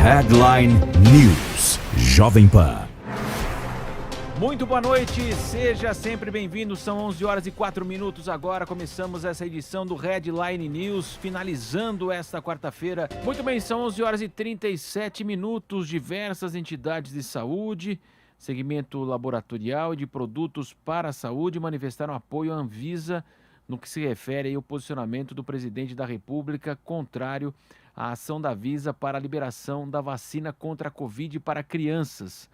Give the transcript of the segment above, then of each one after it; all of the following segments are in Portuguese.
Headline News Jovem Pan. Muito boa noite, seja sempre bem-vindo, são 11 horas e 4 minutos agora, começamos essa edição do Headline News, finalizando esta quarta-feira. Muito bem, são 11 horas e 37 minutos, diversas entidades de saúde, segmento laboratorial e de produtos para a saúde manifestaram apoio à Anvisa no que se refere ao posicionamento do presidente da República contrário à ação da Anvisa para a liberação da vacina contra a Covid para crianças.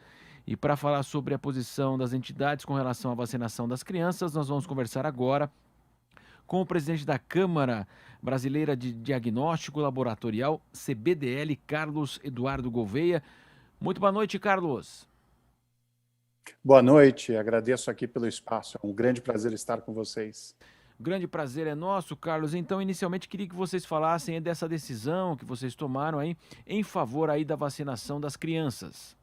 E para falar sobre a posição das entidades com relação à vacinação das crianças, nós vamos conversar agora com o presidente da Câmara Brasileira de Diagnóstico Laboratorial, CBDL, Carlos Eduardo Gouveia. Muito boa noite, Carlos. Boa noite, agradeço aqui pelo espaço, é um grande prazer estar com vocês. O grande prazer é nosso, Carlos. Então, inicialmente, queria que vocês falassem dessa decisão que vocês tomaram aí em favor aí da vacinação das crianças.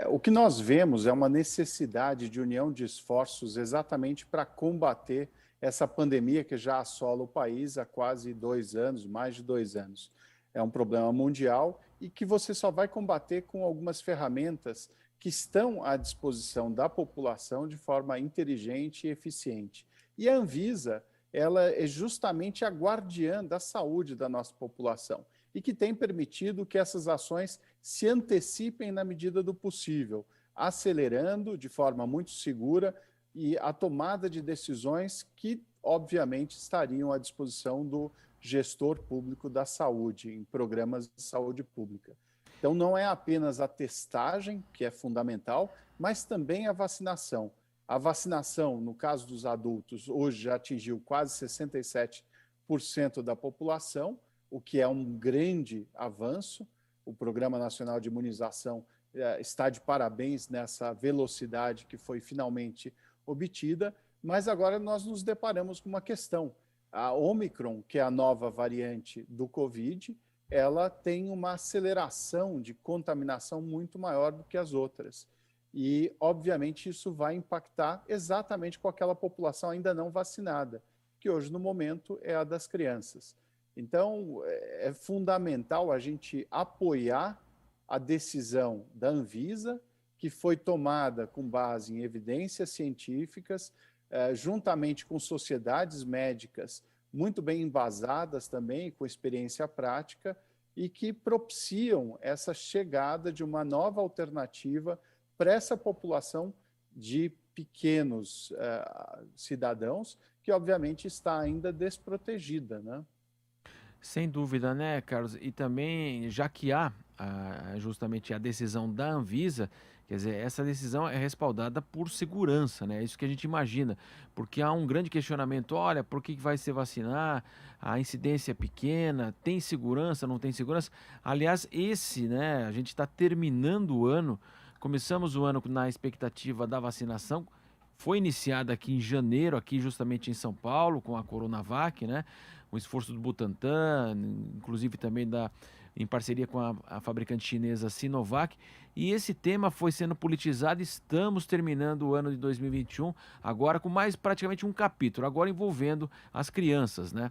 O que nós vemos é uma necessidade de união de esforços exatamente para combater essa pandemia que já assola o país há quase 2 anos, mais de 2 anos. É um problema mundial e que você só vai combater com algumas ferramentas que estão à disposição da população de forma inteligente e eficiente. E a Anvisa, ela é justamente a guardiã da saúde da nossa população e que tem permitido que essas ações se antecipem na medida do possível, acelerando de forma muito segura e a tomada de decisões que, obviamente, estariam à disposição do gestor público da saúde, em programas de saúde pública. Então, não é apenas a testagem, que é fundamental, mas também a vacinação. A vacinação, no caso dos adultos, hoje já atingiu quase 67% da população, o que é um grande avanço. O Programa Nacional de Imunização está de parabéns nessa velocidade que foi finalmente obtida, mas agora nós nos deparamos com uma questão. A Omicron, que é a nova variante do Covid, ela tem uma aceleração de contaminação muito maior do que as outras. E, obviamente, isso vai impactar exatamente com aquela população ainda não vacinada, que hoje, no momento, é a das crianças. Então, é fundamental a gente apoiar a decisão da Anvisa, que foi tomada com base em evidências científicas, juntamente com sociedades médicas muito bem embasadas também, com experiência prática, e que propiciam essa chegada de uma nova alternativa para essa população de pequenos cidadãos, que obviamente está ainda desprotegida, né? Sem dúvida, né, Carlos? E também, já que há justamente a decisão da Anvisa, quer dizer, essa decisão é respaldada por segurança, né? É isso que a gente imagina, porque há um grande questionamento, olha, por que vai se vacinar? A incidência é pequena, tem segurança, não tem segurança? Aliás, né, a gente está terminando o ano, começamos o ano na expectativa da vacinação, foi iniciada aqui em janeiro, aqui justamente em São Paulo, com a Coronavac, né? O esforço do Butantan, inclusive também em parceria com a fabricante chinesa Sinovac. E esse tema foi sendo politizado, estamos terminando o ano de 2021, agora com mais praticamente um capítulo, agora envolvendo as crianças, né?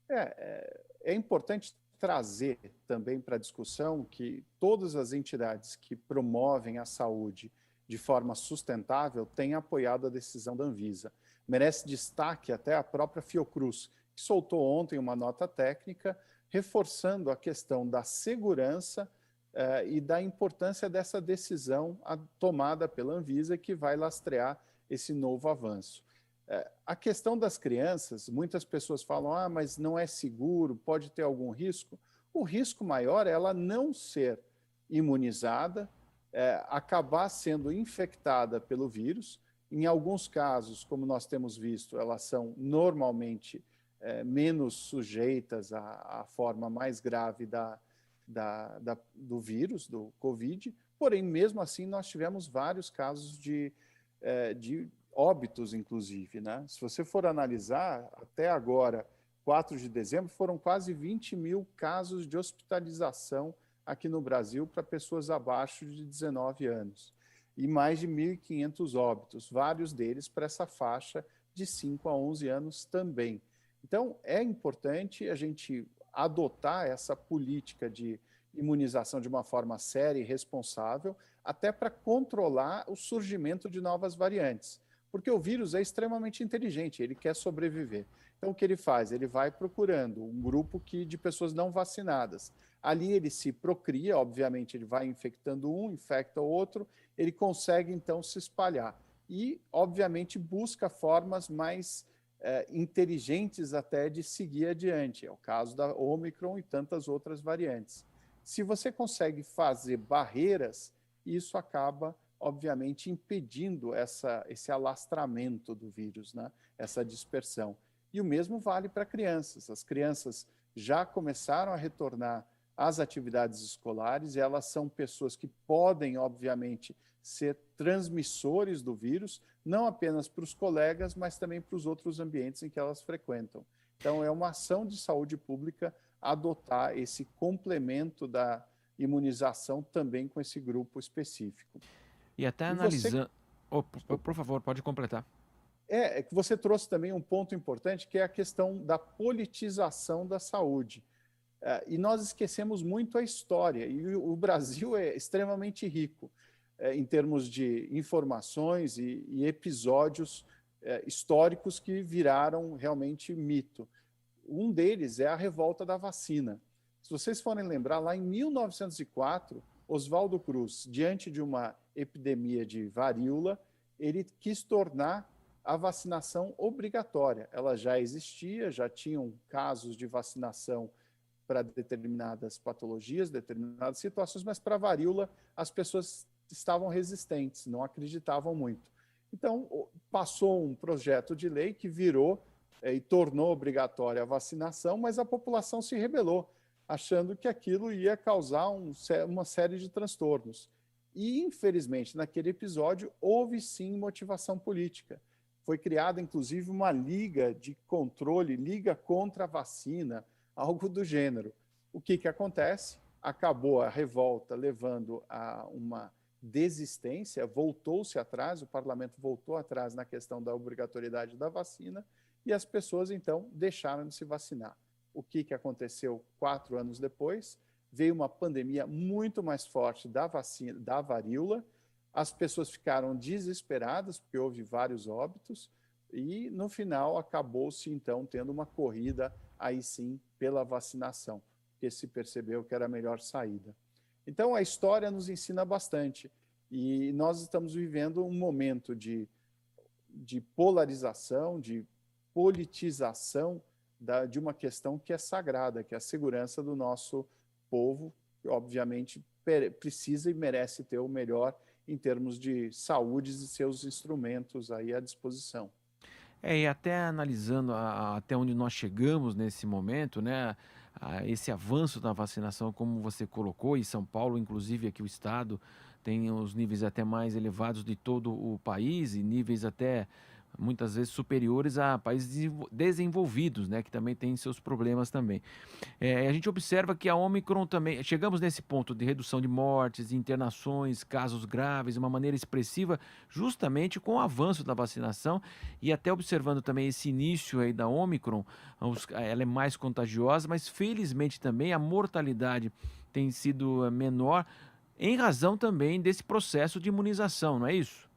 É importante trazer também para a discussão que todas as entidades que promovem a saúde de forma sustentável têm apoiado a decisão da Anvisa. Merece destaque até a própria Fiocruz, que soltou ontem uma nota técnica reforçando a questão da segurança e da importância dessa decisão tomada pela Anvisa, que vai lastrear esse novo avanço. A questão das crianças, muitas pessoas falam, mas não é seguro, pode ter algum risco. O risco maior é ela não ser imunizada, acabar sendo infectada pelo vírus. Em alguns casos, como nós temos visto, elas são normalmente menos sujeitas à forma mais grave do vírus, do Covid, porém, mesmo assim, nós tivemos vários casos de óbitos, inclusive, né? Se você for analisar, até agora, 4 de dezembro, foram quase 20 mil casos de hospitalização aqui no Brasil para pessoas abaixo de 19 anos. E mais de 1.500 óbitos, vários deles para essa faixa de 5 a 11 anos também. Então, é importante a gente adotar essa política de imunização de uma forma séria e responsável, até para controlar o surgimento de novas variantes. Porque o vírus é extremamente inteligente, ele quer sobreviver. Então, o que ele faz? Ele vai procurando um grupo de pessoas não vacinadas. Ali ele se procria, obviamente, ele vai infectando um, infecta o outro, ele consegue, então, se espalhar. E, obviamente, busca formas mais inteligentes até de seguir adiante. É o caso da Omicron e tantas outras variantes. Se você consegue fazer barreiras, isso acaba, obviamente, impedindo esse alastramento do vírus, né? Essa dispersão. E o mesmo vale para crianças. As crianças já começaram a retornar às atividades escolares e elas são pessoas que podem, obviamente, ser transmissores do vírus, não apenas para os colegas, mas também para os outros ambientes em que elas frequentam. Então, é uma ação de saúde pública adotar esse complemento da imunização também com esse grupo específico. E até analisando... por favor, pode completar. É que você trouxe também um ponto importante, que é a questão da politização da saúde. E nós esquecemos muito a história, e o Brasil é extremamente rico em termos de informações e episódios históricos que viraram realmente mito. Um deles é a revolta da vacina. Se vocês forem lembrar, lá em 1904, Oswaldo Cruz, diante de uma epidemia de varíola, ele quis tornar a vacinação obrigatória. Ela já existia, já tinham casos de vacinação para determinadas patologias, determinadas situações, mas para a varíola as pessoas estavam resistentes, não acreditavam muito. Então, passou um projeto de lei que virou e tornou obrigatória a vacinação, mas a população se rebelou, achando que aquilo ia causar uma série de transtornos. E, infelizmente, naquele episódio, houve sim motivação política. Foi criada, inclusive, uma liga de controle, liga contra a vacina, algo do gênero. O que acontece? Acabou a revolta levando a uma desistência, voltou-se atrás, o parlamento voltou atrás na questão da obrigatoriedade da vacina e as pessoas, então, deixaram de se vacinar. O que aconteceu 4 anos depois? Veio uma pandemia muito mais forte da vacina, da varíola, as pessoas ficaram desesperadas, porque houve vários óbitos, e no final acabou-se, então, tendo uma corrida, aí sim, pela vacinação, porque se percebeu que era a melhor saída. Então, a história nos ensina bastante, e nós estamos vivendo um momento de polarização, de politização de uma questão que é sagrada, que é a segurança do nosso povo, que obviamente precisa e merece ter o melhor em termos de saúde e seus instrumentos aí à disposição. E até analisando até onde nós chegamos nesse momento, né? Esse avanço da vacinação, como você colocou, e São Paulo, inclusive aqui o estado, tem os níveis até mais elevados de todo o país e níveis até muitas vezes superiores a países desenvolvidos, né, que também têm seus problemas também. A gente observa que a Omicron também, chegamos nesse ponto de redução de mortes, internações, casos graves, de uma maneira expressiva, justamente com o avanço da vacinação e até observando também esse início aí da Omicron, ela é mais contagiosa, mas felizmente também a mortalidade tem sido menor em razão também desse processo de imunização, não é isso?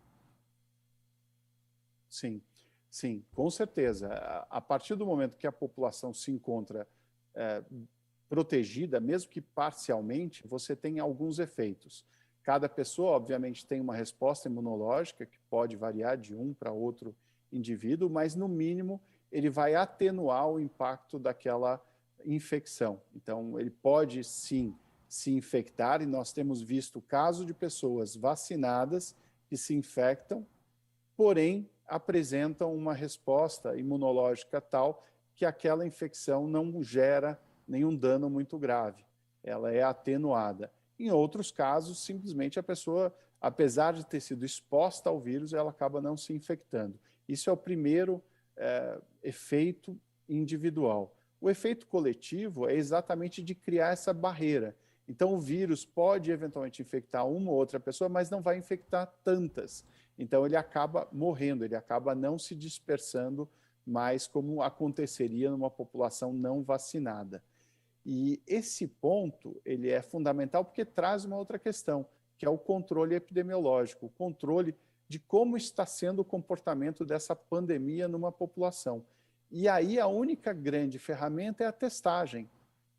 Sim, sim, com certeza. A partir do momento que a população se encontra protegida, mesmo que parcialmente, você tem alguns efeitos. Cada pessoa, obviamente, tem uma resposta imunológica que pode variar de um para outro indivíduo, mas, no mínimo, ele vai atenuar o impacto daquela infecção. Então, ele pode, sim, se infectar, e nós temos visto o caso de pessoas vacinadas que se infectam, porém, apresentam uma resposta imunológica tal que aquela infecção não gera nenhum dano muito grave. Ela é atenuada. Em outros casos, simplesmente a pessoa, apesar de ter sido exposta ao vírus, ela acaba não se infectando. Isso é o primeiro efeito individual. O efeito coletivo é exatamente de criar essa barreira. Então, o vírus pode eventualmente infectar uma ou outra pessoa, mas não vai infectar tantas. Então, ele acaba morrendo, ele acaba não se dispersando mais como aconteceria numa população não vacinada. E esse ponto ele é fundamental porque traz uma outra questão, que é o controle epidemiológico, o controle de como está sendo o comportamento dessa pandemia numa população. E aí a única grande ferramenta é a testagem.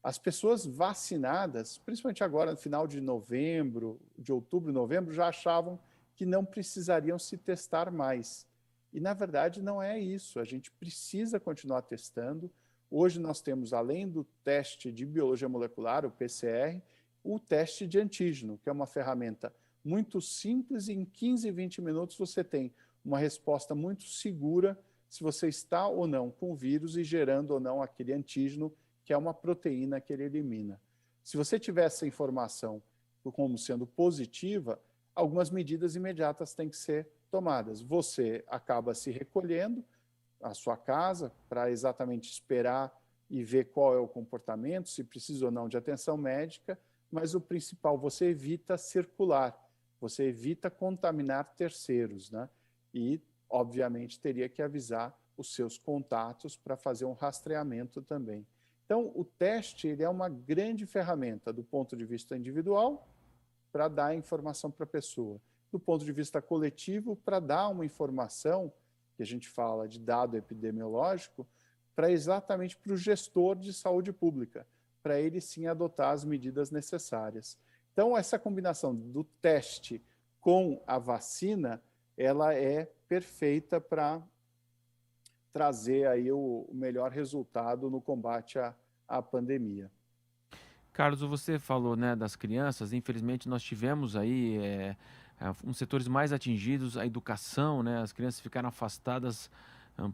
As pessoas vacinadas, principalmente agora no final de novembro, de outubro, novembro, já achavam que não precisariam se testar mais. E, na verdade, não é isso. A gente precisa continuar testando. Hoje nós temos, além do teste de biologia molecular, o PCR, o teste de antígeno, que é uma ferramenta muito simples e em 15, 20 minutos você tem uma resposta muito segura se você está ou não com o vírus e gerando ou não aquele antígeno, que é uma proteína que ele elimina. Se você tiver essa informação como sendo positiva, algumas medidas imediatas têm que ser tomadas. Você acaba se recolhendo à sua casa para exatamente esperar e ver qual é o comportamento, se precisa ou não de atenção médica, mas o principal, você evita circular, você evita contaminar terceiros, né? E, obviamente, teria que avisar os seus contatos para fazer um rastreamento também. Então, o teste ele é uma grande ferramenta do ponto de vista individual para dar informação para a pessoa. Do ponto de vista coletivo, para dar uma informação, que a gente fala de dado epidemiológico, para exatamente para o gestor de saúde pública, para ele sim adotar as medidas necessárias. Então, essa combinação do teste com a vacina, ela é perfeita trazer aí o melhor resultado no combate à pandemia. Carlos, você falou, né, das crianças. Infelizmente, nós tivemos aí uns setores mais atingidos, a educação, né? As crianças ficaram afastadas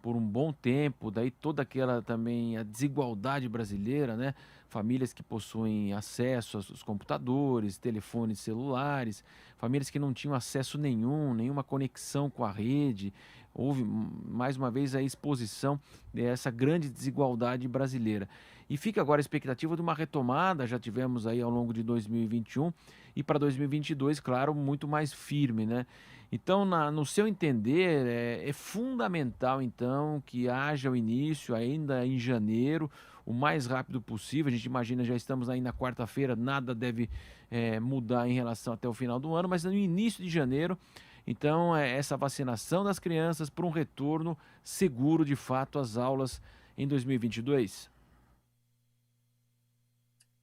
por um bom tempo. Daí toda aquela também a desigualdade brasileira, né? Famílias que possuem acesso aos computadores, telefones celulares, famílias que não tinham acesso nenhum, nenhuma conexão com a rede. Houve mais uma vez a exposição dessa grande desigualdade brasileira. E fica agora a expectativa de uma retomada, já tivemos aí ao longo de 2021 e para 2022, claro, muito mais firme, né? Então, no seu entender, é fundamental, então, que haja o início ainda em janeiro, o mais rápido possível. A gente imagina, já estamos aí na quarta-feira, nada deve mudar em relação até o final do ano, mas no início de janeiro, então, essa vacinação das crianças para um retorno seguro, de fato, às aulas em 2022.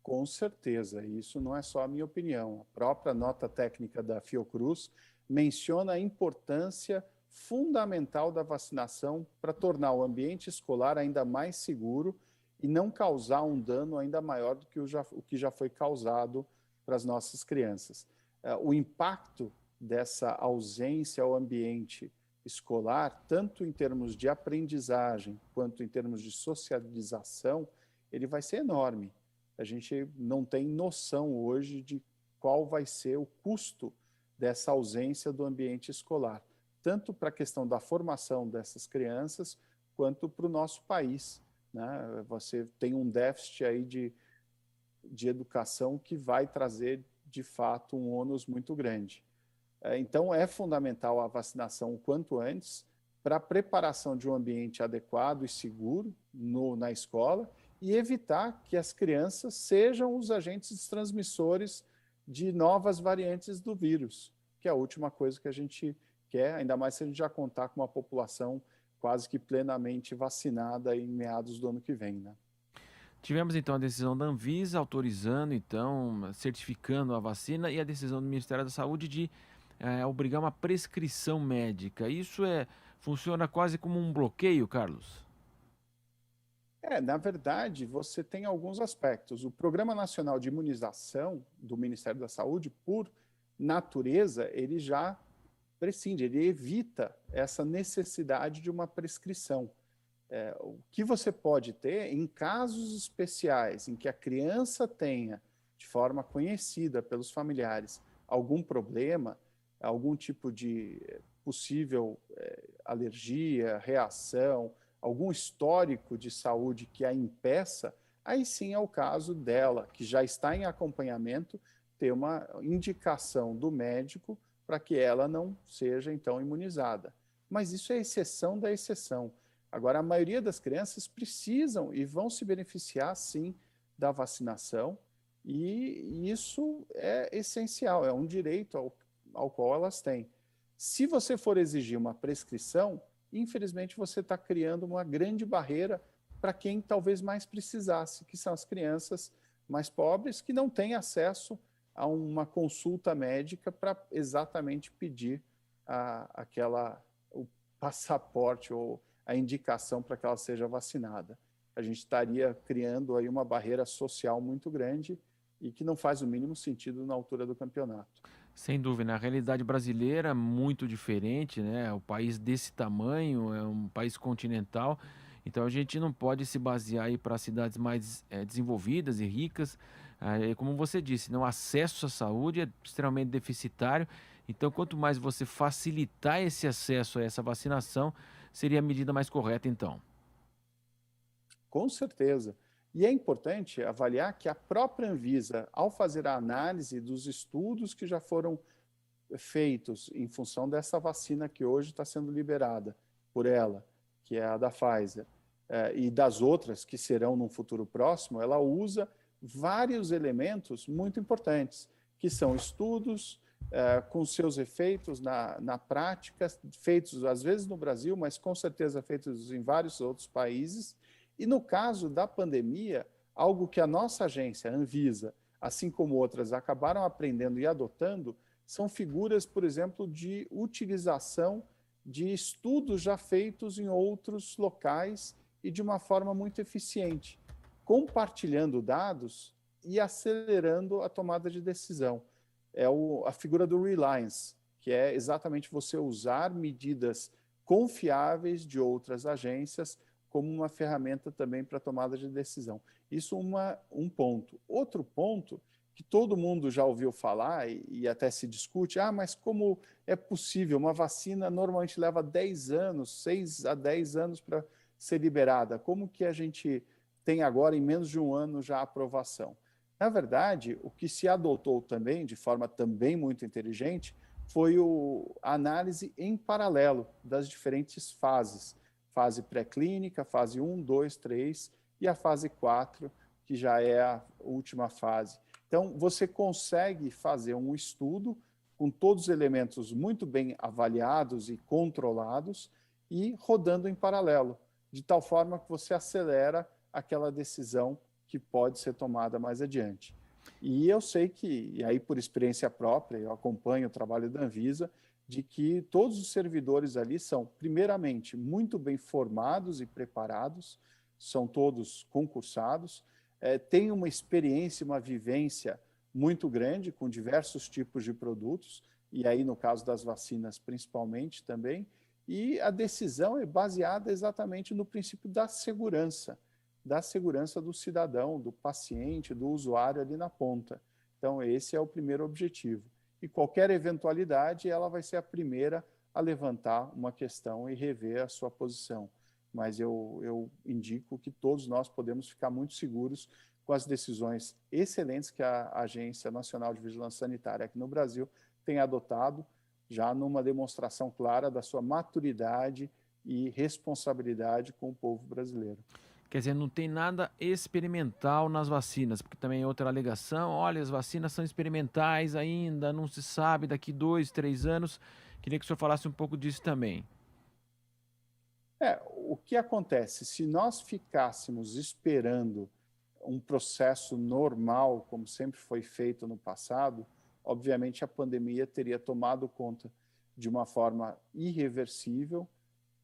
Com certeza, isso não é só a minha opinião. A própria nota técnica da Fiocruz menciona a importância fundamental da vacinação para tornar o ambiente escolar ainda mais seguro e não causar um dano ainda maior do que o que já foi causado para as nossas crianças. O impacto dessa ausência ao ambiente escolar, tanto em termos de aprendizagem quanto em termos de socialização, ele vai ser enorme. A gente não tem noção hoje de qual vai ser o custo dessa ausência do ambiente escolar, tanto para a questão da formação dessas crianças, quanto para o nosso país, né? Você tem um déficit aí de educação que vai trazer, de fato, um ônus muito grande. Então, é fundamental a vacinação o quanto antes para a preparação de um ambiente adequado e seguro na escola e evitar que as crianças sejam os agentes transmissores de novas variantes do vírus, que é a última coisa que a gente quer, ainda mais se a gente já contar com uma população quase que plenamente vacinada em meados do ano que vem, né? Tivemos então a decisão da Anvisa autorizando, então, certificando a vacina e a decisão do Ministério da Saúde de obrigar uma prescrição médica. Isso funciona quase como um bloqueio, Carlos? Na verdade, você tem alguns aspectos. O Programa Nacional de Imunização do Ministério da Saúde, por natureza, ele já prescinde, ele evita essa necessidade de uma prescrição. O que você pode ter em casos especiais em que a criança tenha, de forma conhecida pelos familiares, algum problema, algum tipo de possível alergia, reação, algum histórico de saúde que a impeça, aí sim é o caso dela, que já está em acompanhamento, ter uma indicação do médico para que ela não seja, então, imunizada. Mas isso é exceção da exceção. Agora, a maioria das crianças precisam e vão se beneficiar, sim, da vacinação, e isso é essencial, é um direito ao qual elas têm. Se você for exigir uma prescrição, infelizmente você está criando uma grande barreira para quem talvez mais precisasse, que são as crianças mais pobres que não têm acesso a uma consulta médica para exatamente pedir o passaporte ou a indicação para que ela seja vacinada. A gente estaria criando aí uma barreira social muito grande e que não faz o mínimo sentido na altura do campeonato. Sem dúvida, a realidade brasileira é muito diferente, né? O país desse tamanho é um país continental, então a gente não pode se basear aí para cidades mais desenvolvidas e ricas. Como você disse, né? O acesso à saúde é extremamente deficitário, então quanto mais você facilitar esse acesso a essa vacinação, seria a medida mais correta, então. Com certeza. E é importante avaliar que a própria Anvisa, ao fazer a análise dos estudos que já foram feitos em função dessa vacina que hoje está sendo liberada por ela, que é a da Pfizer, e das outras que serão no futuro próximo, ela usa vários elementos muito importantes, que são estudos com seus efeitos na prática, feitos às vezes no Brasil, mas com certeza feitos em vários outros países. E no caso da pandemia, algo que a nossa agência, a Anvisa, assim como outras, acabaram aprendendo e adotando, são figuras, por exemplo, de utilização de estudos já feitos em outros locais e de uma forma muito eficiente, compartilhando dados e acelerando a tomada de decisão. É a figura do reliance, que é exatamente você usar medidas confiáveis de outras agências como uma ferramenta também para tomada de decisão. Isso um ponto. Outro ponto que todo mundo já ouviu falar e até se discute, mas como é possível? Uma vacina normalmente leva 10 anos, 6 a 10 anos para ser liberada. Como que a gente tem agora, em menos de um ano, já a aprovação? Na verdade, o que se adotou também, de forma também muito inteligente, foi a análise em paralelo das diferentes fases. Fase pré-clínica, fase 1, 2, 3 e a fase 4, que já é a última fase. Então, você consegue fazer um estudo com todos os elementos muito bem avaliados e controlados e rodando em paralelo, de tal forma que você acelera aquela decisão que pode ser tomada mais adiante. E eu sei que, e aí por experiência própria, eu acompanho o trabalho da Anvisa, de que todos os servidores ali são, primeiramente, muito bem formados e preparados, são todos concursados, têm uma experiência, uma vivência muito grande com diversos tipos de produtos, e aí no caso das vacinas principalmente também, e a decisão é baseada exatamente no princípio da segurança do cidadão, do paciente, do usuário ali na ponta. Então esse é o primeiro objetivo. E qualquer eventualidade, ela vai ser a primeira a levantar uma questão e rever a sua posição. Mas eu indico que todos nós podemos ficar muito seguros com as decisões excelentes que a Agência Nacional de Vigilância Sanitária aqui no Brasil tem adotado, já numa demonstração clara da sua maturidade e responsabilidade com o povo brasileiro. Quer dizer, não tem nada experimental nas vacinas, porque também é outra alegação, olha, as vacinas são experimentais ainda, não se sabe, daqui 2, 3 anos. Queria que o senhor falasse um pouco disso também. O que acontece? Se nós ficássemos esperando um processo normal, como sempre foi feito no passado, obviamente a pandemia teria tomado conta de uma forma irreversível,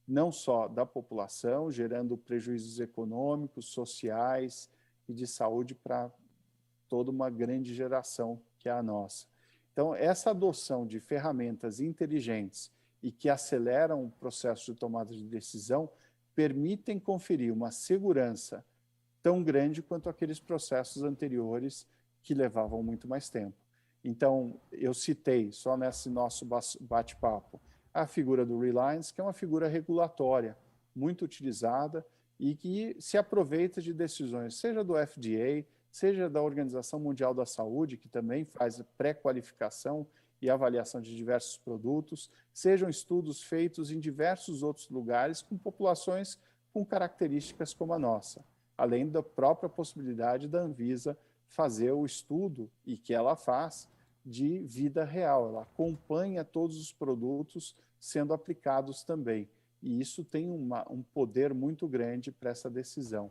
não só da população, gerando prejuízos econômicos, sociais e de saúde para toda uma grande geração que é a nossa. Então, essa adoção de ferramentas inteligentes e que aceleram o processo de tomada de decisão permitem conferir uma segurança tão grande quanto aqueles processos anteriores que levavam muito mais tempo. Então, eu citei, só nesse nosso bate-papo, a figura do Reliance, que é uma figura regulatória, muito utilizada e que se aproveita de decisões, seja do FDA, seja da Organização Mundial da Saúde, que também faz pré-qualificação e avaliação de diversos produtos, sejam estudos feitos em diversos outros lugares com populações com características como a nossa. além da própria possibilidade da Anvisa fazer o estudo, e que ela faz, de vida real. Ela acompanha todos os produtos sendo aplicados também. E isso tem um poder muito grande para essa decisão.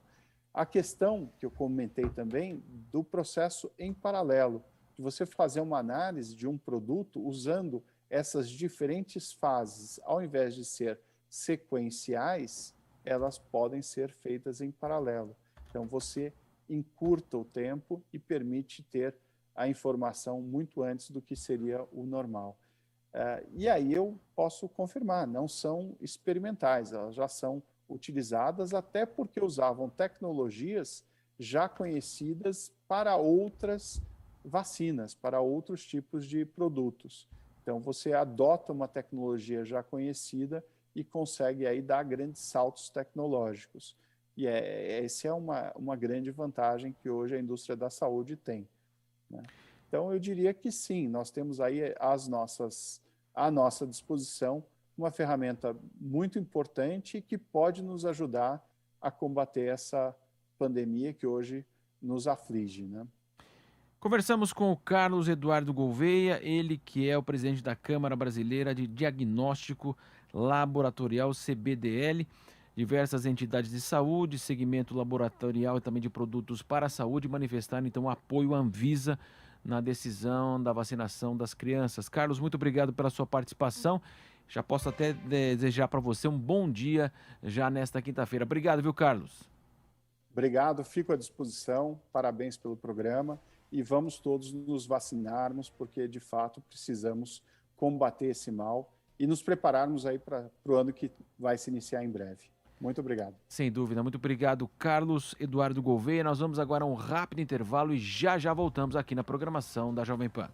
A questão que eu comentei também do processo em paralelo, de você fazer uma análise de um produto usando essas diferentes fases, ao invés de ser sequenciais, elas podem ser feitas em paralelo. Então, você encurta o tempo e permite ter a informação muito antes do que seria o normal. E aí eu posso confirmar, não são experimentais, elas já são utilizadas, até porque usavam tecnologias já conhecidas para outras vacinas, para outros tipos de produtos. Então, você adota uma tecnologia já conhecida e consegue aí dar grandes saltos tecnológicos. E essa é uma grande vantagem que hoje a indústria da saúde tem, né? Então, eu diria que sim, nós temos aí à nossa disposição uma ferramenta muito importante que pode nos ajudar a combater essa pandemia que hoje nos aflige, né? Conversamos com o Carlos Eduardo Gouveia, ele que é o presidente da Câmara Brasileira de Diagnóstico Laboratorial, CBDL, diversas entidades de saúde, segmento laboratorial e também de produtos para a saúde manifestaram então apoio à Anvisa na decisão da vacinação das crianças. Carlos, muito obrigado pela sua participação. Já posso até desejar para você um bom dia já nesta quinta-feira. Obrigado, viu, Carlos? Obrigado, fico à disposição, parabéns pelo programa e vamos todos nos vacinarmos, porque de fato precisamos combater esse mal e nos prepararmos aí para o ano que vai se iniciar em breve. Muito obrigado. Sem dúvida, muito obrigado, Carlos Eduardo Gouveia. Nós vamos agora a um rápido intervalo e já voltamos aqui na programação da Jovem Pan.